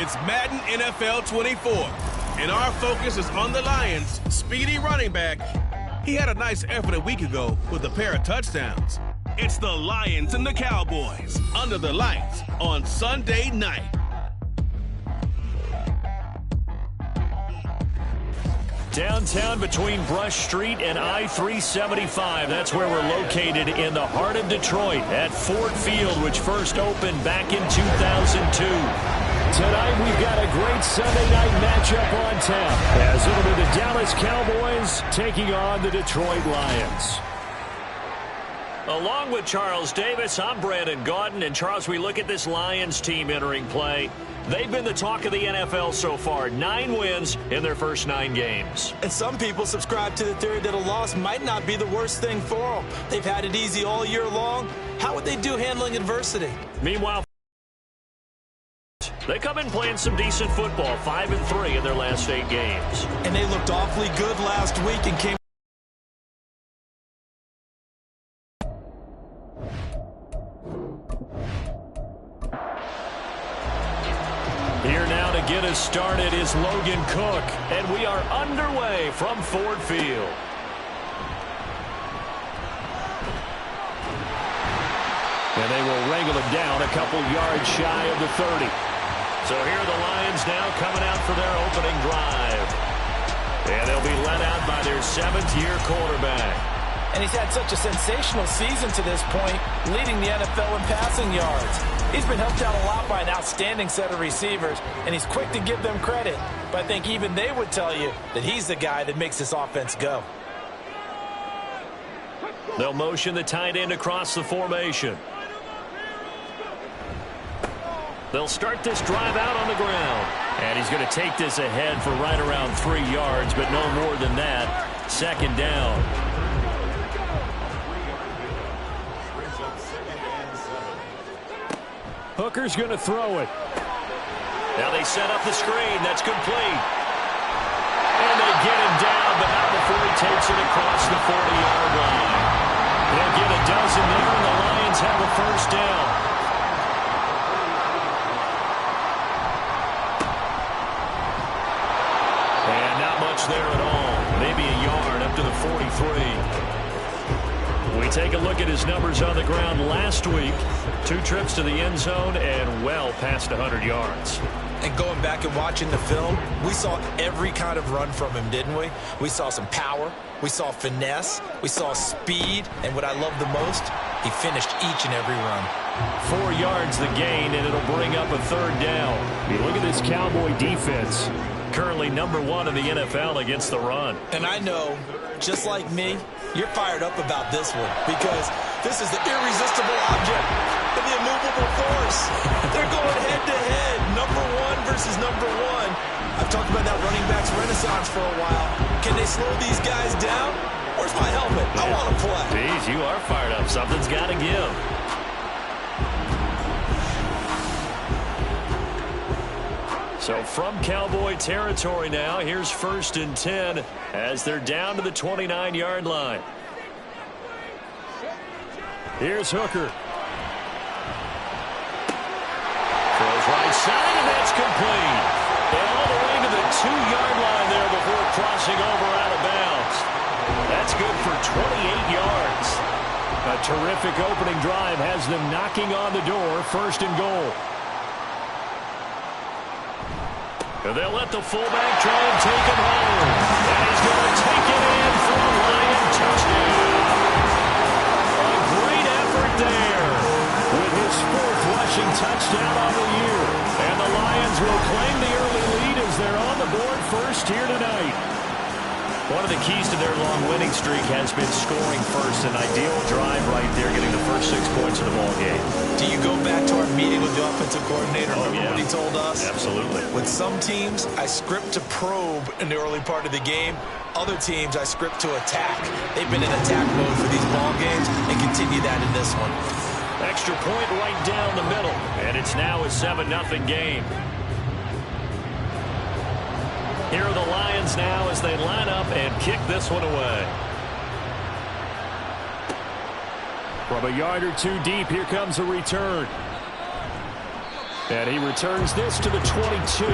It's Madden NFL 24, and our focus is on the Lions' speedy running back. He had a nice effort a week ago with a pair of touchdowns. It's the Lions and the Cowboys under the lights on Sunday night. Downtown between Brush Street and I-375. That's where we're located in the heart of Detroit at Ford Field, which first opened back in 2002. Tonight we've got a great Sunday night matchup on tap, as it'll be the Dallas Cowboys taking on the Detroit Lions. Along with Charles Davis, I'm Brandon Gaudin. And Charles, we look at this Lions team entering play. They've been the talk of the NFL so far. 9 wins in their first 9 games. And some people subscribe to the theory that a loss might not be the worst thing for them. They've had it easy all year long. How would they do handling adversity? Meanwhile, they come in playing some decent football, 5-3 in their last 8 games. And they looked awfully good last week and came. Here now to get us started is Logan Cook, and we are underway from Ford Field. And they will wrangle him down a couple yards shy of the 30. So here are the Lions now coming out for their opening drive. And they'll be led out by their 7th-year quarterback. And he's had such a sensational season to this point, leading the NFL in passing yards. He's been helped out a lot by an outstanding set of receivers, and he's quick to give them credit. But I think even they would tell you that he's the guy that makes this offense go. They'll motion the tight end across the formation. They'll start this drive out on the ground. And he's going to take this ahead for right around 3 yards, but no more than that. 2nd down. Hooker's going to throw it. Now they set up the screen. That's complete. And they get him down, but not before he takes it across the 40-yard line. They'll get a dozen there, and the Lions have a first down. And not much there at all. Maybe a yard up to the 43. We take a look at his numbers on the ground last week. 2 trips to the end zone and well past 100 yards. And going back and watching the film, we saw every kind of run from him, didn't we? We saw some power. We saw finesse. We saw speed. And what I love the most, he finished each and every run. 4 yards the gain, and it'll bring up a 3rd down. You look at this Cowboy defense. Currently number 1 in the NFL against the run. And I know, just like me, you're fired up about this one because this is the irresistible object and the immovable force. They're going head-to-head, number 1 versus number 1. I've talked about that running backs renaissance for a while. Can they slow these guys down? Where's my helmet? I want to play. Jeez, you are fired up. Something's got to give. So from Cowboy territory now, here's 1st and 10 as they're down to the 29-yard line. Here's Hooker. Throws right side, and that's complete. And all the way to the 2-yard line there before crossing over out of bounds. That's good for 28 yards. A terrific opening drive has them knocking on the door. 1st and goal. And they'll let the fullback try and take him home. And he's going to take it in for a Lion touchdown. A great effort there with his 4th rushing touchdown on the year. And the Lions will claim the early lead as they're on the board first here tonight. One of the keys to their long winning streak has been scoring first. An ideal drive right there, getting the first 6 points of the ball game. Do you go back to our meeting with the offensive coordinator? Remember what he told us? Absolutely. With some teams, I script to probe in the early part of the game. Other teams, I script to attack. They've been in attack mode for these ball games and continue that in this one. Extra point right down the middle. And it's now a 7-0 game. Here are the Lions now as they line up and kick this one away. From a yard or 2 deep, here comes a return. And he returns this to the 22.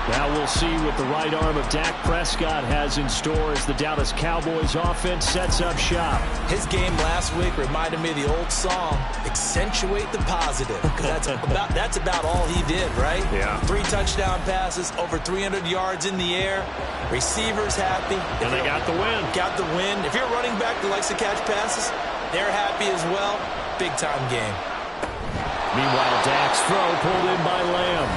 Now we'll see what the right arm of Dak Prescott has in store as the Dallas Cowboys offense sets up shop. His game last week reminded me of the old song, accentuate the positive. Because that's about all he did, right? Yeah. 3 touchdown passes, over 300 yards in the air. Receivers happy. And they got the win. Got the win. If you're a running back that likes to catch passes, they're happy as well. Big-time game. Meanwhile, Dak's throw pulled in by Lamb.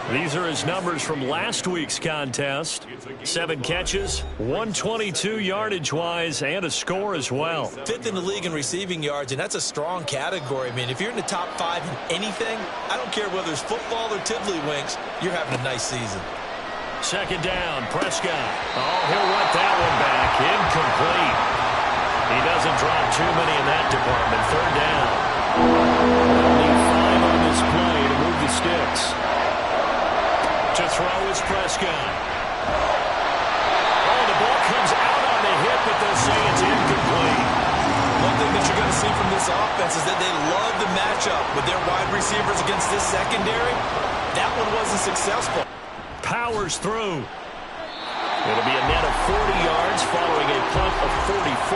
These are his numbers from last week's contest. 7 catches, 122 yardage-wise, and a score as well. 5th in the league in receiving yards, and that's a strong category. I mean, if you're in the top 5 in anything, I don't care whether it's football or tiddlywinks, you're having a nice season. Second down, Prescott. Oh, he'll let that one back. Incomplete. He doesn't drop too many in that department. Third down. Only 5 on this play to move the sticks. To throw is Prescott. Oh, the ball comes out on the hit, but they'll say it's incomplete. One thing that you're going to see from this offense is that they love the matchup with their wide receivers against this secondary. That one wasn't successful. Powers through. It'll be a net of 40 yards following a punt of 44.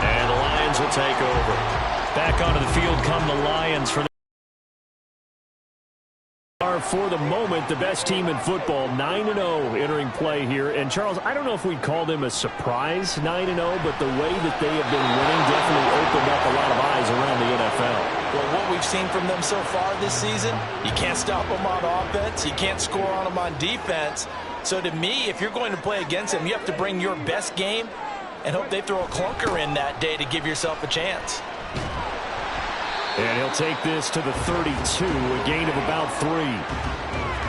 And the Lions will take over. Back onto the field come the Lions for for the moment, the best team in football, 9-0 entering play here. And, Charles, I don't know if we'd call them a surprise 9-0, but the way that they have been winning definitely opened up a lot of eyes around the NFL. Well, what we've seen from them so far this season, you can't stop them on offense. You can't score on them on defense. So, to me, if you're going to play against them, you have to bring your best game and hope they throw a clunker in that day to give yourself a chance. And he'll take this to the 32, a gain of about 3.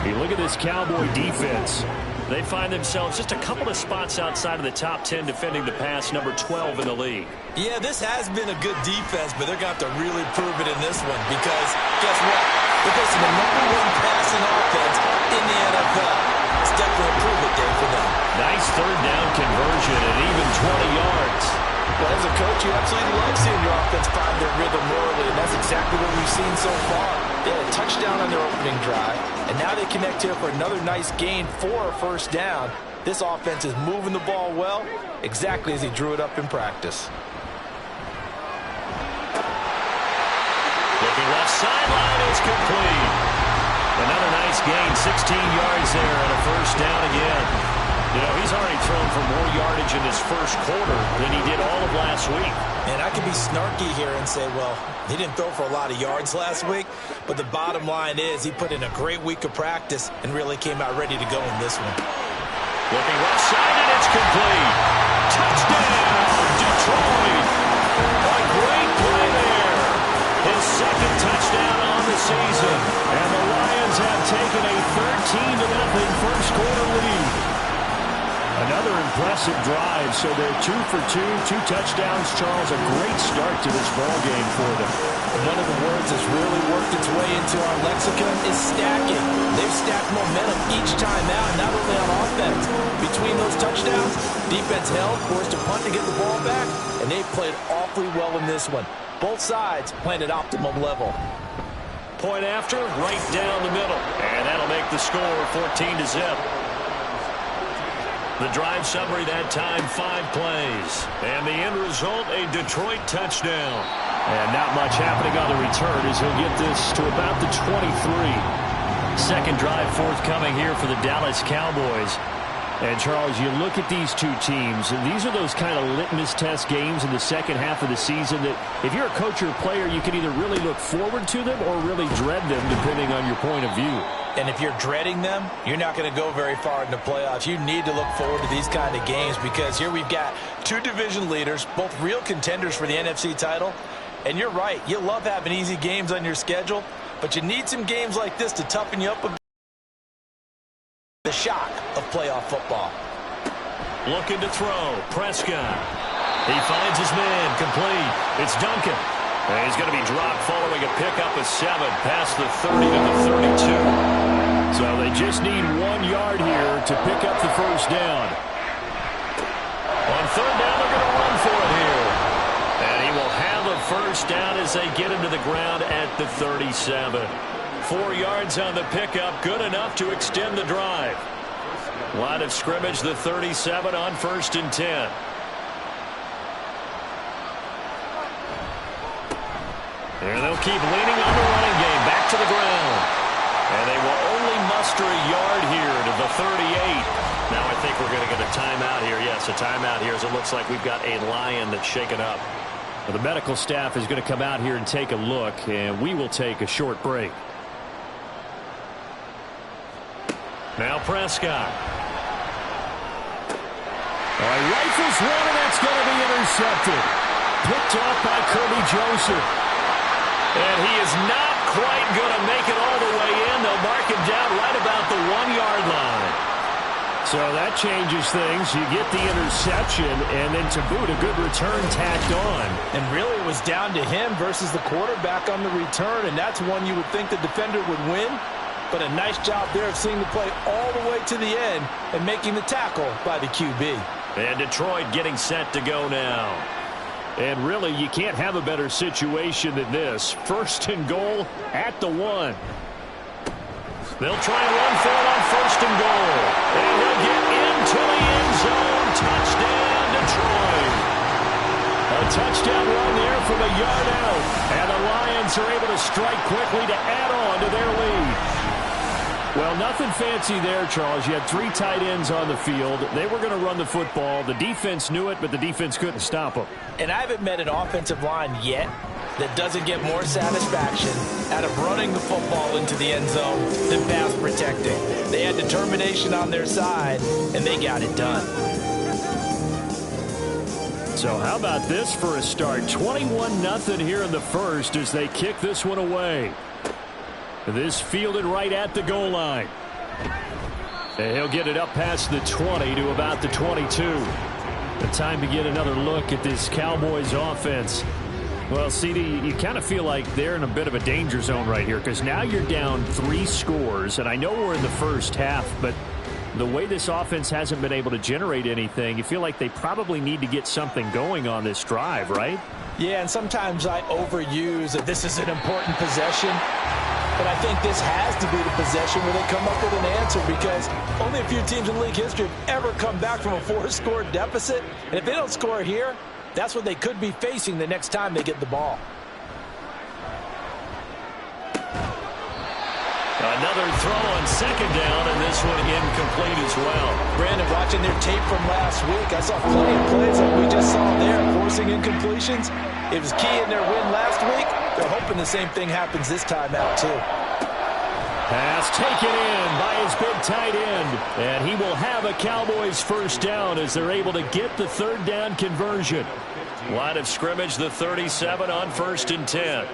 You look at this Cowboy defense. They find themselves just a couple of spots outside of the top 10 defending the pass, number 12 in the league. Yeah, this has been a good defense, but they're going to have to really prove it in this one because, guess what? They're facing the number 1 passing offense in the NFL. It's definitely a prove-it day for them. Nice third down conversion and even 20 yards. Well, as a coach, you absolutely love seeing your offense find their rhythm early, and that's exactly what we've seen so far. They had a touchdown on their opening drive, and now they connect here for another nice gain for a first down. This offense is moving the ball well, exactly as he drew it up in practice. Looking left sideline, it's complete. Another nice gain, 16 yards there, and a first down again. You know, he's already thrown for more yardage in his first quarter than he did all of last week. And I could be snarky here and say, well, he didn't throw for a lot of yards last week, but the bottom line is he put in a great week of practice and really came out ready to go in this one. Looking left side, and it's complete. Touchdown, Detroit. A great play there. His second touchdown on the season. And the Lions have taken a 13-0 first quarter lead. Another impressive drive, so they're 2 for 2, 2 touchdowns. Charles, a great start to this ball game for them. And one of the words that's really worked its way into our lexicon is stacking. They've stacked momentum each time out, not only on offense. Between those touchdowns, defense held, forced a punt to get the ball back, and they've played awfully well in this one. Both sides playing at optimum level. Point after, right down the middle. And that'll make the score 14-0. The drive summary that time, 5 plays. And the end result, a Detroit touchdown. And not much happening on the return as he'll get this to about the 23. Second drive forthcoming here for the Dallas Cowboys. And, Charles, you look at these two teams, and these are those kind of litmus test games in the second half of the season that if you're a coach or a player, you can either really look forward to them or really dread them, depending on your point of view. And if you're dreading them, you're not going to go very far in the playoffs. You need to look forward to these kind of games because here we've got 2 division leaders, both real contenders for the NFC title. And you're right, you love having easy games on your schedule, but you need some games like this to toughen you up a bit. The shock of playoff football. Looking to throw, Prescott. He finds his man, complete. It's Duncan. And he's going to be dropped following a pickup of 7 past the 30 to the 32. So they just need 1 yard here to pick up the first down. On third down, they're going to run for it here. And he will have a first down as they get into the ground at the 37. 4 yards on the pickup, good enough to extend the drive. Line of scrimmage, the 37 on 1st and 10. And they'll keep leaning on the running game. Back to the ground. And they will only muster a yard here to the 38. Now I think we're going to get a timeout here. Yes, a timeout here as it looks like we've got a Lion that's shaken up. Well, the medical staff is going to come out here and take a look, and we will take a short break. Now Prescott. All right, rifles one, and that's going to be intercepted. Picked off by Kirby Joseph. And he is not quite going to make it all the way in. They'll mark him down right about the 1-yard line. So that changes things. You get the interception, and then to boot, a good return tacked on. And really it was down to him versus the quarterback on the return, and that's one you would think the defender would win. But a nice job there of seeing the play all the way to the end and making the tackle by the QB. And Detroit getting set to go now. And really, you can't have a better situation than this. 1st and goal at the 1. They'll try and run for it on 1st and goal. And he'll get into the end zone. Touchdown, Detroit. A touchdown run there from a yard out. And the Lions are able to strike quickly to add on to their lead. Well, nothing fancy there, Charles. You had 3 tight ends on the field. They were going to run the football. The defense knew it, but the defense couldn't stop them. And I haven't met an offensive line yet that doesn't get more satisfaction out of running the football into the end zone than pass protecting. They had determination on their side, and they got it done. So how about this for a start? 21-0 here in the first as they kick this one away. This fielded right at the goal line. And he'll get it up past the 20 to about the 22. The time to get another look at this Cowboys offense. Well, CD, you kind of feel like they're in a bit of a danger zone right here because now you're down 3 scores. And I know we're in the first half, but the way this offense hasn't been able to generate anything, you feel like they probably need to get something going on this drive, right? Yeah, and sometimes I overuse that this is an important possession. But I think this has to be the possession where they come up with an answer because only a few teams in league history have ever come back from a 4-score deficit. And if they don't score here, that's what they could be facing the next time they get the ball. Another throw on 2nd down, and this one incomplete as well. Brandon, watching their tape from last week, I saw plenty of plays like we just saw there, forcing incompletions. It was key in their win last week. They're hoping the same thing happens this time out, too. Pass taken in by his big tight end. And he will have a Cowboys first down as they're able to get the 3rd down conversion. Line of scrimmage, the 37 on 1st and 10.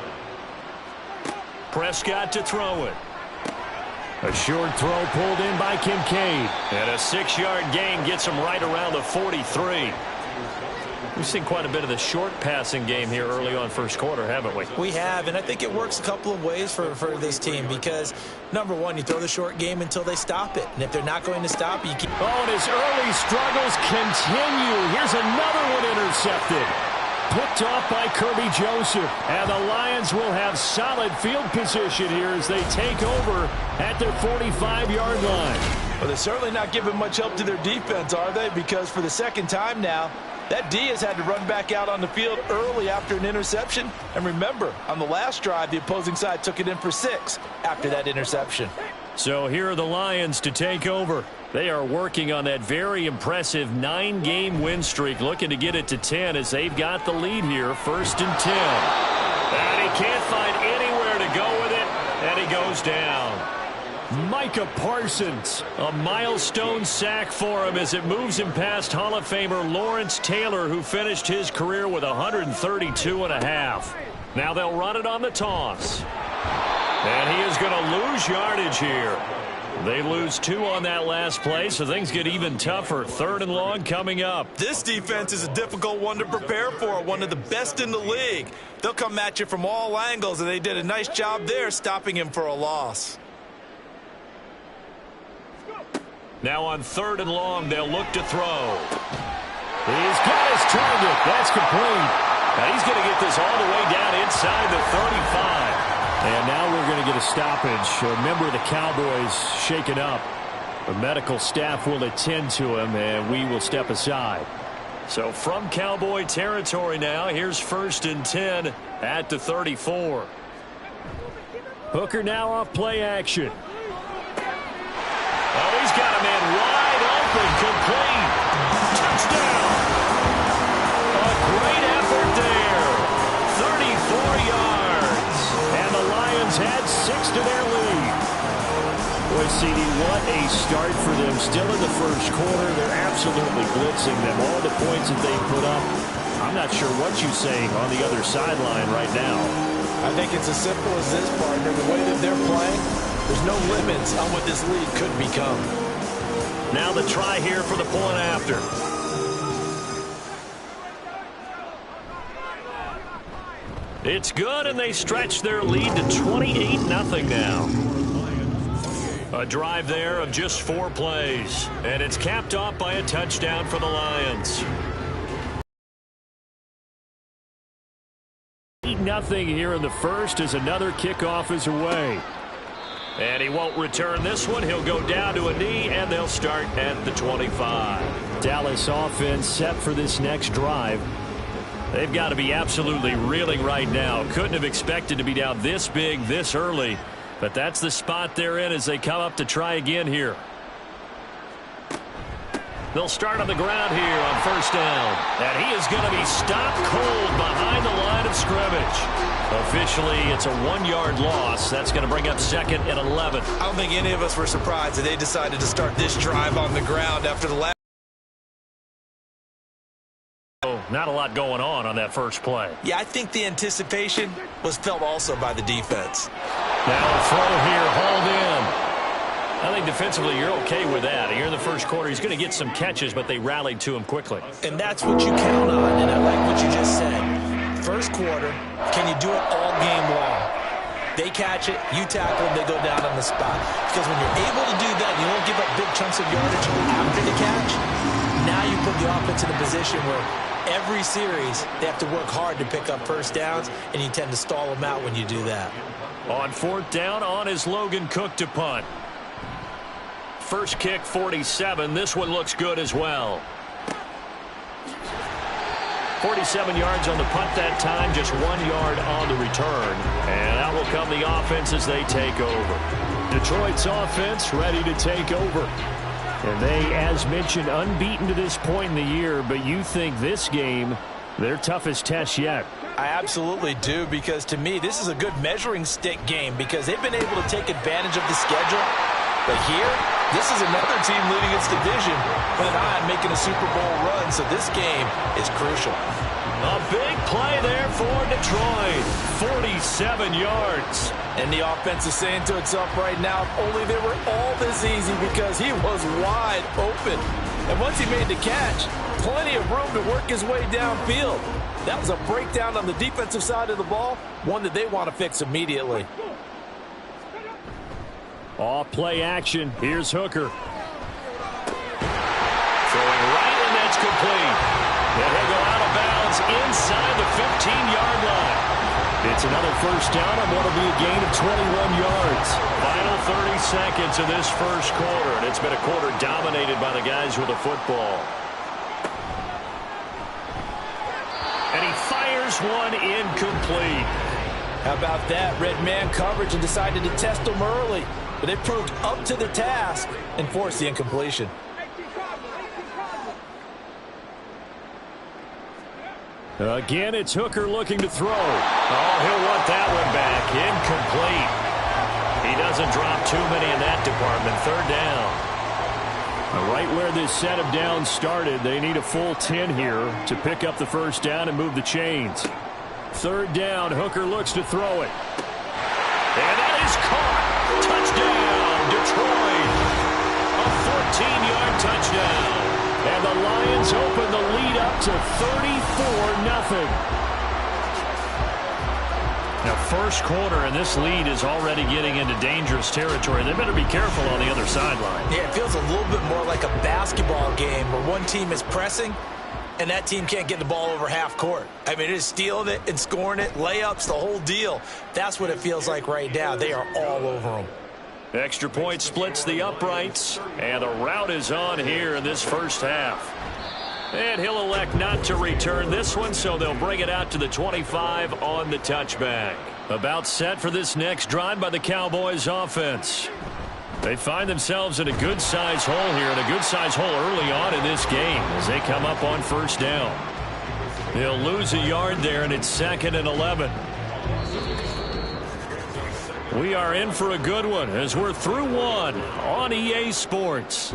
Prescott to throw it. A short throw pulled in by Kincaid. And a 6-yard gain gets him right around the 43. We've seen quite a bit of the short passing game here early on first quarter, haven't we? We have, and I think it works a couple of ways for this team because, number one, you throw the short game until they stop it. And if they're not going to stop it, you keep... Oh, and his early struggles continue. Here's another one intercepted. Picked off by Kirby Joseph. And the Lions will have solid field position here as they take over at their 45-yard line. Well, they're certainly not giving much help to their defense, are they? Because for the 2nd time now, that D has had to run back out on the field early after an interception. And remember, on the last drive, the opposing side took it in for 6 after that interception. So here are the Lions to take over. They are working on that very impressive 9-game win streak, looking to get it to 10 as they've got the lead here, 1st and 10. And he can't find anywhere to go with it, and he goes down. Micah Parsons, a milestone sack for him as it moves him past Hall of Famer Lawrence Taylor, who finished his career with 132.5. Now they'll run it on the toss. And he is going to lose yardage here. They lose 2 on that last play, so things get even tougher. 3rd and long coming up. This defense is a difficult one to prepare for, one of the best in the league. They'll come at you from all angles, and they did a nice job there stopping him for a loss. Now on 3rd and long, they'll look to throw. He's got his target. That's complete. And he's going to get this all the way down inside the 35. And now we're going to get a stoppage. A member of the Cowboys shaken up. The medical staff will attend to him, and we will step aside. So from Cowboy territory now, here's 1st and 10 at the 34. Hooker now off play action. Oh, he's got a man wide open, complete. Touchdown. A great effort there. 34 yards. And the Lions had 6 to their lead. Boy, CD, what a start for them. Still in the first quarter. They're absolutely blitzing them. All the points that they put up. I'm not sure what you're saying on the other sideline right now. I think it's as simple as this, partner. The way that they're playing, there's no limits on what this lead could become. Now the try here for the point after. It's good, and they stretch their lead to 28-0 now. A drive there of just 4 plays, and it's capped off by a touchdown for the Lions. 8-0 here in the first as another kickoff is away. And he won't return this one. He'll go down to a knee, and they'll start at the 25. Dallas offense set for this next drive. They've got to be absolutely reeling right now. Couldn't have expected to be down this big this early. But that's the spot they're in as they come up to try again here. They'll start on the ground here on 1st down. And he is going to be stopped cold behind the line of scrimmage. Officially, it's a 1-yard loss. That's going to bring up 2nd and 11. I don't think any of us were surprised that they decided to start this drive on the ground after the last. Not a lot going on that first play. Yeah, I think the anticipation was felt also by the defense. Now the throw here, hauled in. I think defensively you're okay with that. Here in the first quarter, he's going to get some catches, but they rallied to him quickly. And that's what you count on, and I like what you just said. First quarter, can you do it all game long? They catch it, you tackle them, they go down on the spot. Because when you're able to do that, you don't give up big chunks of yardage after the catch. Now you put the offense in a position where every series they have to work hard to pick up first downs, and you tend to stall them out when you do that. On 4th down, on is Logan Cook to punt. First kick, 47. This one looks good as well. 47 yards on the punt that time, just 1 yard on the return. And out will come the offense as they take over. Detroit's offense ready to take over. And they, as mentioned, unbeaten to this point in the year, but you think this game, their toughest test yet. I absolutely do, because to me, this is a good measuring stick game because they've been able to take advantage of the schedule. But here, this is another team leading its division with an eye on making a Super Bowl run, so this game is crucial. A big play there for Detroit. 47 yards. And the offense is saying to itself right now, if only they were all this easy, because he was wide open. And once he made the catch, plenty of room to work his way downfield. That was a breakdown on the defensive side of the ball, one that they want to fix immediately. Off play action. Here's Hooker. Throwing right, and that's complete. And he'll go out of bounds inside the 15-yard line. It's another first down on what will be a gain of 21 yards. Final 30 seconds of this first quarter, and it's been a quarter dominated by the guys with the football. And he fires one incomplete. How about that? Red man coverage and decided to test them early. But they proved up to the task and forced the incompletion. Again, it's Hooker looking to throw. Oh, he'll want that one back. Incomplete. He doesn't drop too many in that department. 3rd down. Right where this set of downs started, they need a full 10 here to pick up the first down and move the chains. 3rd down, Hooker looks to throw it. And that is caught. Touchdown, Detroit. A 14-yard touchdown. And the Lions open the lead up to 34-0. Now, first quarter, and this lead is already getting into dangerous territory. They better be careful on the other sideline. Yeah, it feels a little bit more like a basketball game where one team is pressing and that team can't get the ball over half court. I mean, it is stealing it and scoring it, layups, the whole deal. That's what it feels like right now. They are all over them. Extra point splits the uprights, and the rout is on here in this first half. And he'll elect not to return this one, so they'll bring it out to the 25 on the touchback. About set for this next drive by the Cowboys offense. They find themselves in a good-size hole here, and a good-size hole early on in this game as they come up on first down. They'll lose a yard there, and it's 2nd and 11. We are in for a good one as we're through one on EA Sports.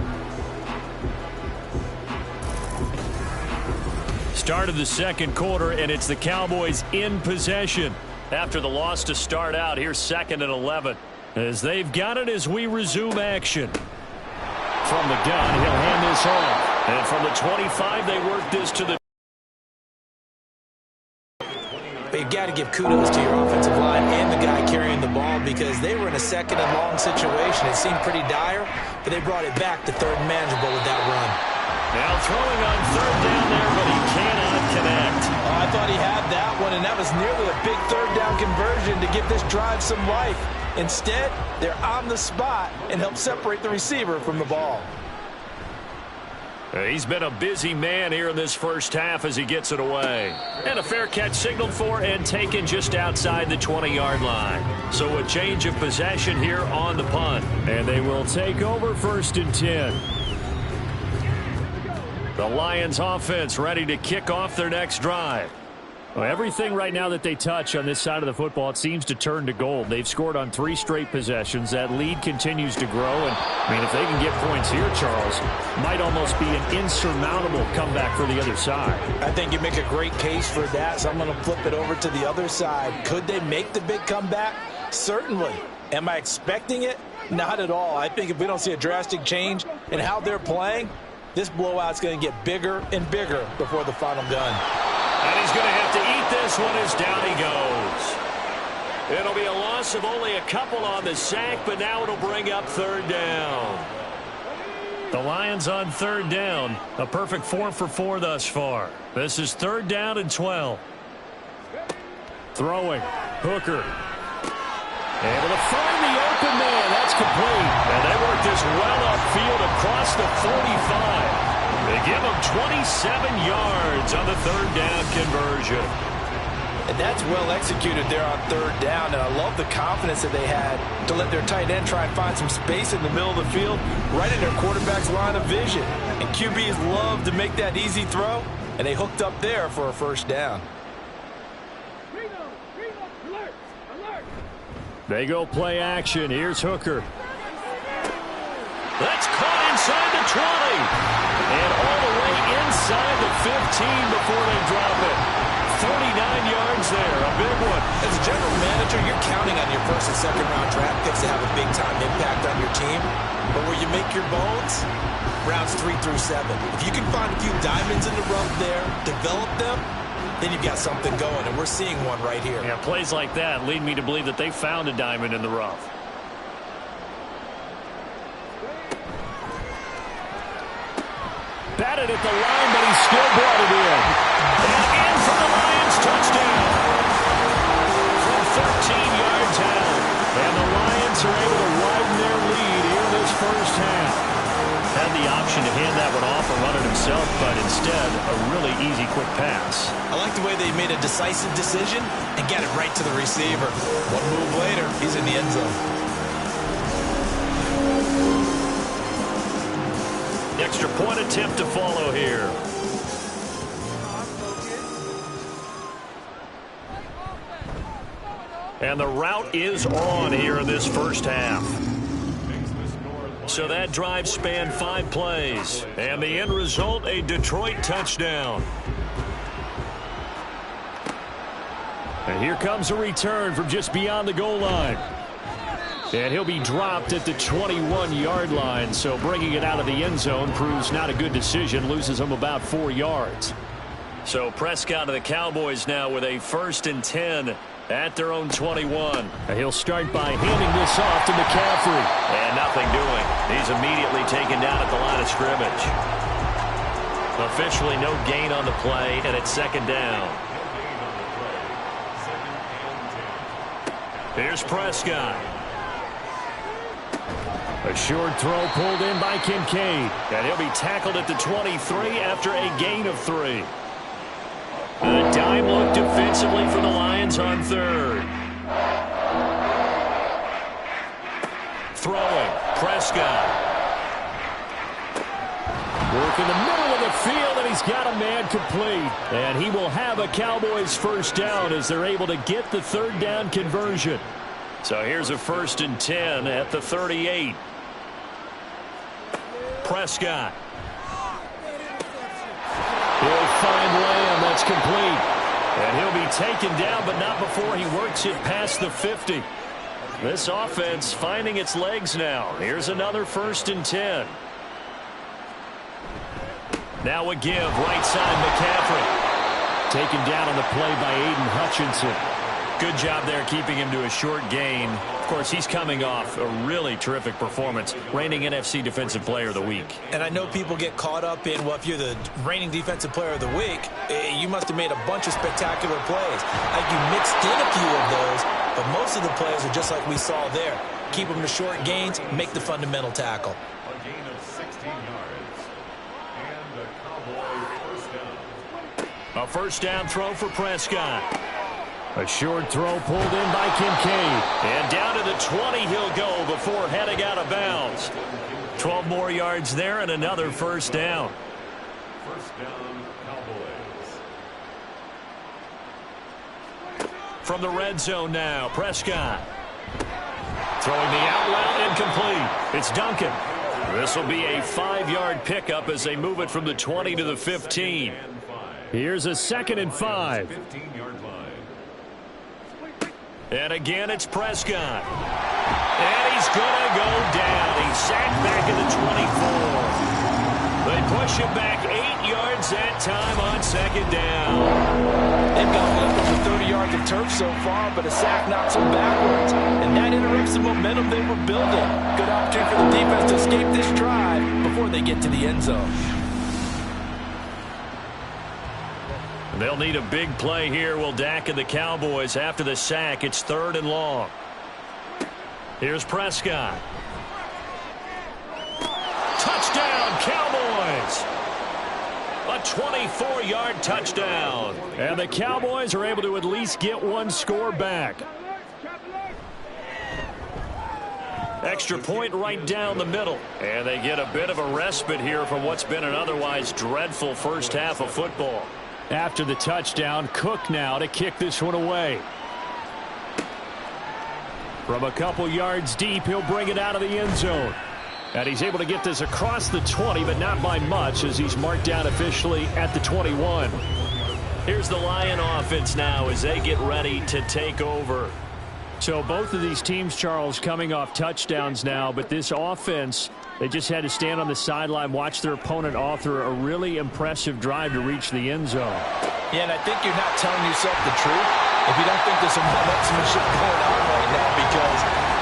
Start of the second quarter, and it's the Cowboys in possession. After the loss to start out, here's 2nd and 11. As they've got it as we resume action. From the gun, he'll hand this off. And from the 25, they work this to the... But you've got to give kudos to your offensive line and the guy carrying the ball because they were in a 2nd and long situation. It seemed pretty dire, but they brought it back to 3rd and manageable with that run. Now throwing on 3rd down there, but he cannot connect. Oh, I thought he had that one, and that was nearly a big 3rd down conversion to give this drive some life. Instead, they're on the spot and help separate the receiver from the ball. He's been a busy man here in this first half as he gets it away. And a fair catch signaled for and taken just outside the 20-yard line. So a change of possession here on the punt. And they will take over 1st and 10. The Lions offense ready to kick off their next drive. Well, everything right now that they touch on this side of the football, it seems to turn to gold. They've scored on 3 straight possessions. That lead continues to grow. And, I mean, if they can get points here, Charles, might almost be an insurmountable comeback for the other side. I think you make a great case for that, so I'm going to flip it over to the other side. Could they make the big comeback? Certainly. Am I expecting it? Not at all. I think if we don't see a drastic change in how they're playing, this blowout's going to get bigger and bigger before the final gun. And he's going to have to eat this one as down he goes. It'll be a loss of only a couple on the sack, but now it'll bring up 3rd down. The Lions on 3rd down. A perfect 4 for 4 thus far. This is 3rd down and 12. Throwing. Hooker. Able to find the open man. That's complete. And they work this well upfield across the 45. They give him 27 yards on the 3rd down conversion. And that's well executed there on 3rd down. And I love the confidence that they had to let their tight end try and find some space in the middle of the field, right in their quarterback's line of vision. And QBs love to make that easy throw, and they hooked up there for a 1st down. They go play action. Here's Hooker. That's caught inside the 20. And all the way inside the 15 before they drop it. 39 yards there, a big one. As a general manager, you're counting on your 1st and 2nd round draft picks to have a big-time impact on your team. But where you make your bones, rounds 3 through 7. If you can find a few diamonds in the rough there, develop them, then you've got something going, and we're seeing one right here. Yeah, plays like that lead me to believe that they found a diamond in the rough. Batted at the line, but he still brought it in. And in for the Lions, touchdown. From 13 yards out. And the Lions are able to widen their lead here in this first half. Had the option to hand that one off or run it himself, but instead, a really easy, quick pass. I like the way they made a decisive decision and got it right to the receiver. One move later, he's in the end zone. Extra point attempt to follow here. And the route is on here in this first half. So that drive spanned 5 plays. And the end result, a Detroit touchdown. And here comes a return from just beyond the goal line. And he'll be dropped at the 21-yard line, so bringing it out of the end zone proves not a good decision, loses him about 4 yards. So Prescott of the Cowboys now with a 1st and 10 at their own 21. And he'll start by handing this off to McCaffrey. And nothing doing. He's immediately taken down at the line of scrimmage. Officially no gain on the play, and it's second down. Here's Prescott. A short throw pulled in by Kincaid. And he'll be tackled at the 23 after a gain of 3. A dime look defensively for the Lions on third. Throwing. Prescott. Work in the middle of the field, and he's got a man complete. And he will have a Cowboys first down as they're able to get the third down conversion. So here's a 1st and 10 at the 38. Prescott. He'll find Lamb. That's complete. And he'll be taken down, but not before he works it past the 50. This offense finding its legs now. Here's another 1st and 10. Now a give, right side, McCaffrey. Taken down on the play by Aiden Hutchinson. Good job there keeping him to a short gain. Of course, he's coming off a really terrific performance, reigning NFC Defensive Player of the Week. And I know people get caught up in, well, if you're the reigning Defensive Player of the Week, you must have made a bunch of spectacular plays. Like you mixed in a few of those, but most of the plays are just like we saw there. Keep them to short gains, make the fundamental tackle. A gain of 16 yards. And the Cowboys first down. A first down throw for Prescott. A short throw pulled in by Kincaid. And down to the 20 he'll go before heading out of bounds. 12 more yards there and another first down. First down, Cowboys. From the red zone now, Prescott. Throwing the out route, incomplete. It's Duncan. This will be a 5-yard pickup as they move it from the 20 to the 15. Here's a 2nd and 5. 15-yard line. And again, it's Prescott. And he's going to go down. He's sacked back at the 24. They push him back 8 yards that time on 2nd down. They've got left over 30 yards of turf so far, but a sack knocks them backwards. And that interrupts the momentum they were building. Good opportunity for the defense to escape this drive before they get to the end zone. They'll need a big play here, will Dak and the Cowboys. After the sack, it's 3rd and long. Here's Prescott. Touchdown, Cowboys! A 24-yard touchdown. And the Cowboys are able to at least get one score back. Extra point right down the middle. And they get a bit of a respite here from what's been an otherwise dreadful first half of football. After the touchdown, Cook now to kick this one away. From a couple yards deep, he'll bring it out of the end zone. And he's able to get this across the 20, but not by much, as he's marked down officially at the 21. Here's the Lion offense now as they get ready to take over. So both of these teams, Charles, coming off touchdowns now, but this offense, they just had to stand on the sideline, watch their opponent author a really impressive drive to reach the end zone. Yeah, and I think you're not telling yourself the truth if you don't think there's some one-upsmanship going on right now, because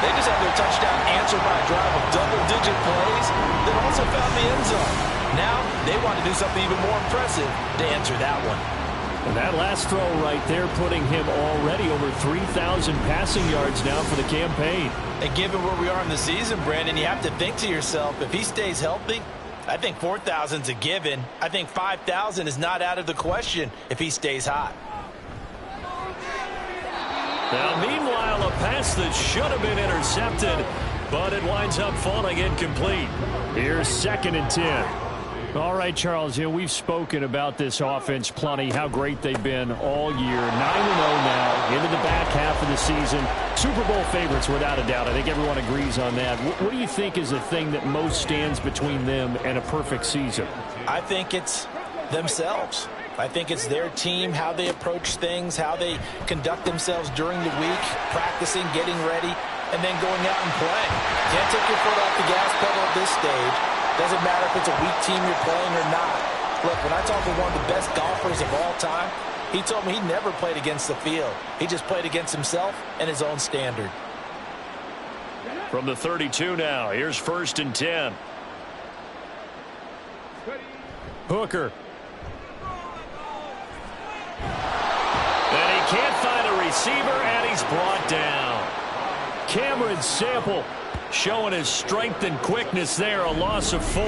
they just had their touchdown answered by a drive of double-digit plays that also found the end zone. Now they want to do something even more impressive to answer that one. And that last throw right there putting him already over 3,000 passing yards now for the campaign. And given where we are in the season, Brandon, you have to think to yourself, if he stays healthy, I think 4,000's a given. I think 5,000 is not out of the question if he stays hot. Now, meanwhile, a pass that should have been intercepted, but it winds up falling incomplete. Here's 2nd and 10. All right, Charles, we've spoken about this offense plenty, how great they've been all year. 9-0 now, into the back half of the season. Super Bowl favorites, without a doubt. I think everyone agrees on that. What do you think is the thing that most stands between them and a perfect season? I think it's themselves. I think it's their team, how they approach things, how they conduct themselves during the week, practicing, getting ready, and then going out and playing. Can't take your foot off the gas pedal at this stage. Doesn't matter if it's a weak team you're playing or not. Look, when I talk with one of the best golfers of all time, he told me he never played against the field. He just played against himself and his own standard. From the 32 now, here's 1st and 10. Hooker receiver, and he's brought down. Cameron Sample showing his strength and quickness there, a loss of 4.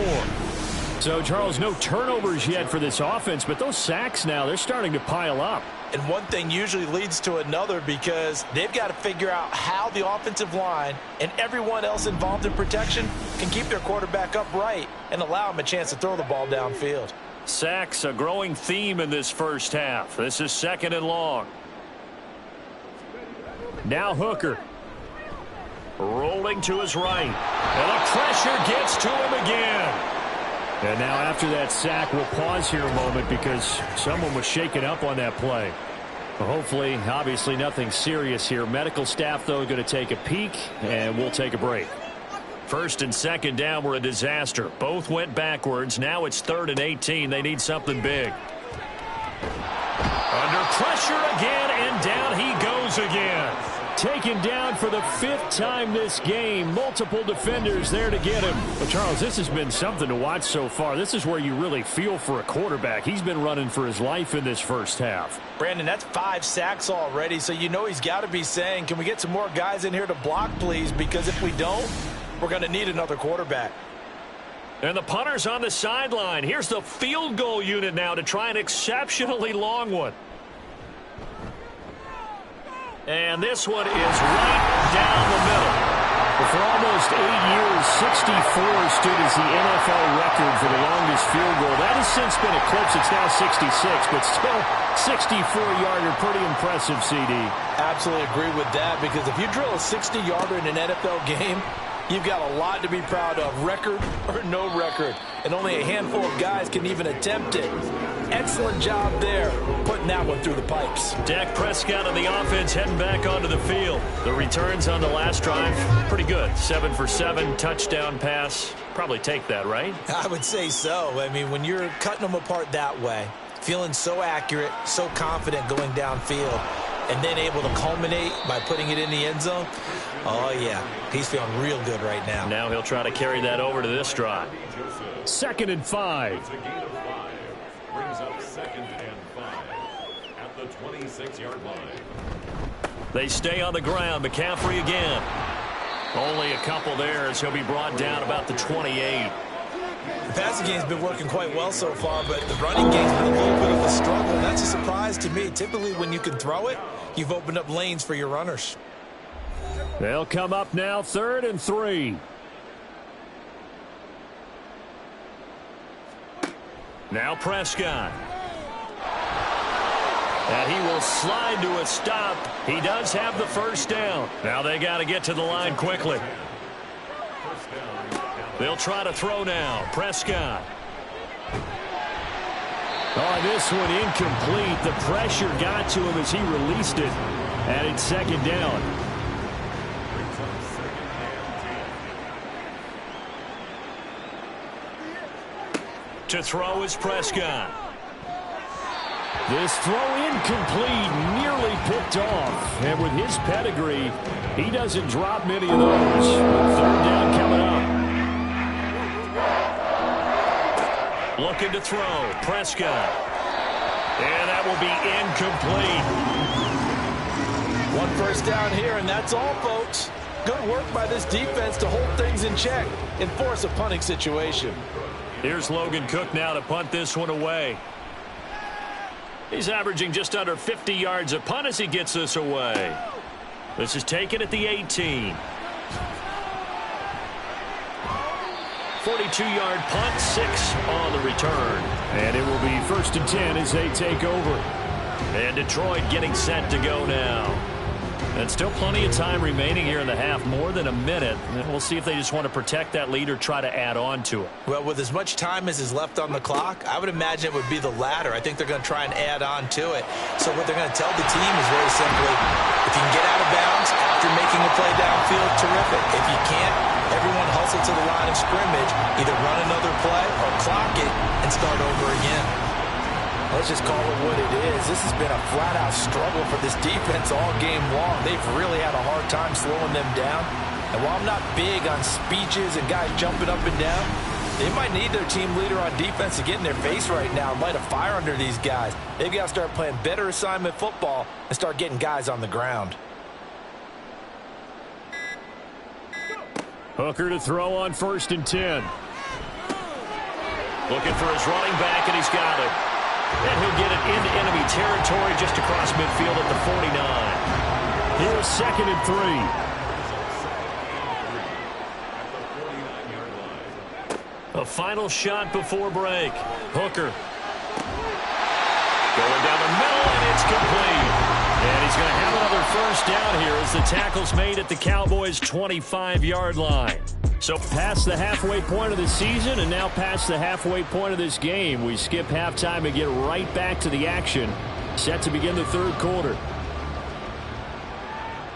So, Charles, no turnovers yet for this offense, but those sacks now, they're starting to pile up. And one thing usually leads to another because they've got to figure out how the offensive line and everyone else involved in protection can keep their quarterback upright and allow him a chance to throw the ball downfield. Sacks, a growing theme in this first half. This is 2nd and long. Now Hooker. Rolling to his right. And the pressure gets to him again. And now after that sack, we'll pause here a moment because someone was shaken up on that play. Well, hopefully, obviously nothing serious here. Medical staff, though, going to take a peek, and we'll take a break. 1st and 2nd down were a disaster. Both went backwards. Now it's 3rd and 18. They need something big. Under pressure again, and down he goes again. Taken down for the 5th time this game. Multiple defenders there to get him. Well, Charles, this has been something to watch so far. This is where you really feel for a quarterback. He's been running for his life in this first half. Brandon, that's 5 sacks already, so you know he's got to be saying, can we get some more guys in here to block, please? Because if we don't, we're going to need another quarterback. And the punter's on the sideline. Here's the field goal unit now to try an exceptionally long one. And this one is right down the middle. For almost 8 years, 64 stood as the NFL record for the longest field goal. That has since been eclipsed. It's now 66, but still 64-yarder. Pretty impressive, CD. Absolutely agree with that, because if you drill a 60-yarder in an NFL game, you've got a lot to be proud of, record or no record. And only a handful of guys can even attempt it. Excellent job there, putting that one through the pipes. Dak Prescott on the offense heading back onto the field. The returns on the last drive, pretty good. 7 for 7, touchdown pass. Probably take that, right? I would say so. I mean, when you're cutting them apart that way, feeling so accurate, so confident going downfield, and then able to culminate by putting it in the end zone, oh, yeah, he's feeling real good right now. Now he'll try to carry that over to this drive. 2nd and 5. Brings up 2nd and 5 at the 26-yard line. They stay on the ground. McCaffrey again. Only a couple there as he'll be brought down about the 28. The passing game's been working quite well so far, but the running game's been a little bit of a struggle. That's a surprise to me. Typically, when you can throw it, you've opened up lanes for your runners. They'll come up now, 3rd and 3. Now Prescott. And he will slide to a stop. He does have the first down. Now they got to get to the line quickly. They'll try to throw now. Prescott. Oh, this one incomplete. The pressure got to him as he released it. And it's 2nd down. To throw is Prescott. This throw incomplete, nearly picked off. And with his pedigree, he doesn't drop many of those. 3rd down coming up. Looking to throw, Prescott. And that will be incomplete. 1 first down here, and that's all, folks. Good work by this defense to hold things in check and force a punting situation. Here's Logan Cook now to punt this one away. He's averaging just under 50 yards a punt as he gets this away. This is taken at the 18. 42-yard punt, 6 on the return. And it will be 1st and 10 as they take over. And Detroit getting set to go now. And still plenty of time remaining here in the half, more than a minute. And we'll see if they just want to protect that lead or try to add on to it. Well, with as much time as is left on the clock, I would imagine it would be the latter. I think they're going to try and add on to it. So what they're going to tell the team is very simply, if you can get out of bounds after making a play downfield, terrific. If you can't, everyone hustle to the line of scrimmage, either run another play or clock it and start over again. Let's just call it what it is. This has been a flat-out struggle for this defense all game long. They've really had a hard time slowing them down. And while I'm not big on speeches and guys jumping up and down, They might need their team leader on defense to get in their face right now and light a fire under these guys. They've got to start playing better assignment football and start getting guys on the ground. Hooker to throw on 1st and 10. Looking for his running back, and he's got it. And he'll get it into enemy territory just across midfield at the 49. Here's 2nd and 3. A final shot before break. Hooker. Going down the middle, and it's complete. And he's going to have another 1st down here as the tackle's made at the Cowboys' 25-yard line. So past the halfway point of the season and now past the halfway point of this game, we skip halftime and get right back to the action. Set to begin the 3rd quarter.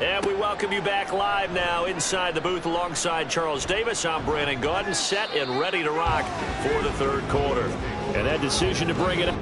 And we welcome you back live now inside the booth alongside Charles Davis. I'm Brandon Gaudin, set and ready to rock for the 3rd quarter. And that decision to bring it up.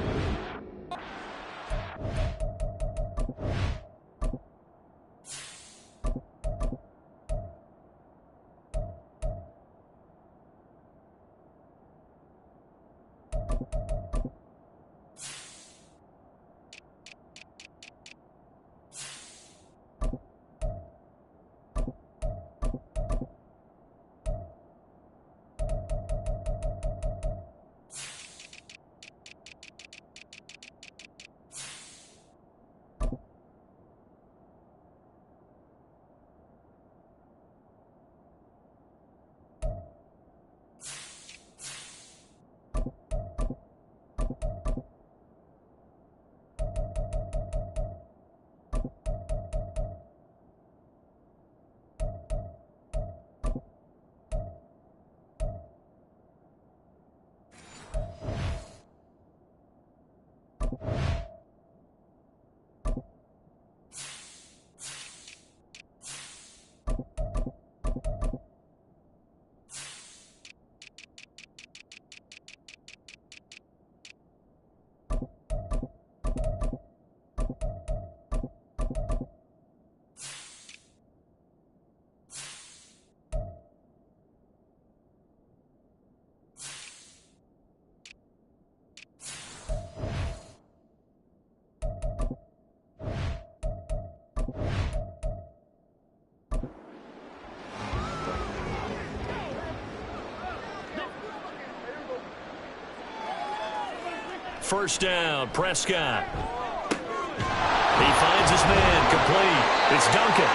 First down, Prescott. He finds his man, complete. It's Duncan.